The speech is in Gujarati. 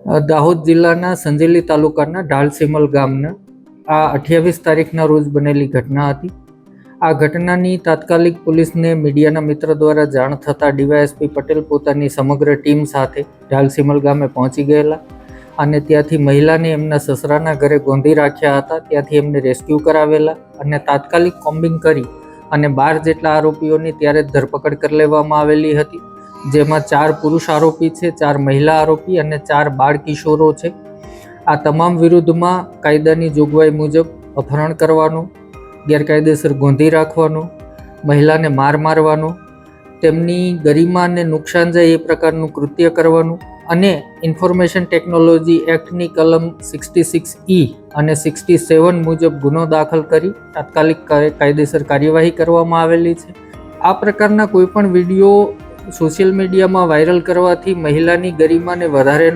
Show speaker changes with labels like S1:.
S1: દાહોદ જિલ્લાના સંજેલી તાલુકાના ઢાલસીમલ ગામના આ 28 તારીખના રોજ બનેલી ઘટના હતી. આ ઘટનાની તાત્કાલિક પોલીસને મીડિયાના મિત્ર દ્વારા જાણ થતાં ડીવાયએસપી પટેલ પોતાની સમગ્ર ટીમ સાથે ઢાલસીમલ ગામે પહોંચી ગયેલા અને ત્યાંથી મહિલાને એમના સસરાના ઘરે ગોંધી રાખ્યા હતા. ત્યાંથી એમને રેસ્ક્યુ કરાવેલા અને તાત્કાલિક કોમ્બિંગ કરી અને 12 જેટલા આરોપીઓની ત્યારે જ ધરપકડ કરી લેવામાં આવેલી હતી, જેમાં 4 પુરુષ આરોપી છે, 4 મહિલા આરોપી અને 4 બાળ કિશોરો છે. આ તમામ વિરુદ્ધમાં કાયદાની જોગવાઈ મુજબ અપહરણ કરવાનું, ગેરકાયદેસર ગોંધી રાખવાનો, મહિલાને મારવાનો, તેમની ગરિમાને નુકસાન જાય એ પ્રકારનું કૃત્ય કરવાનું અને ઇન્ફોર્મેશન ટેકનોલોજી એક્ટની કલમ 66E અને 67 મુજબ ગુનો દાખલ કરી તાત્કાલિક કાયદેસર કાર્યવાહી કરવામાં આવેલી છે. આ પ્રકારના કોઈ પણ વિડીયો સોશિયલ મીડિયામાં વાયરલ કરવાથી મહિલાની ગરિમાને વધારે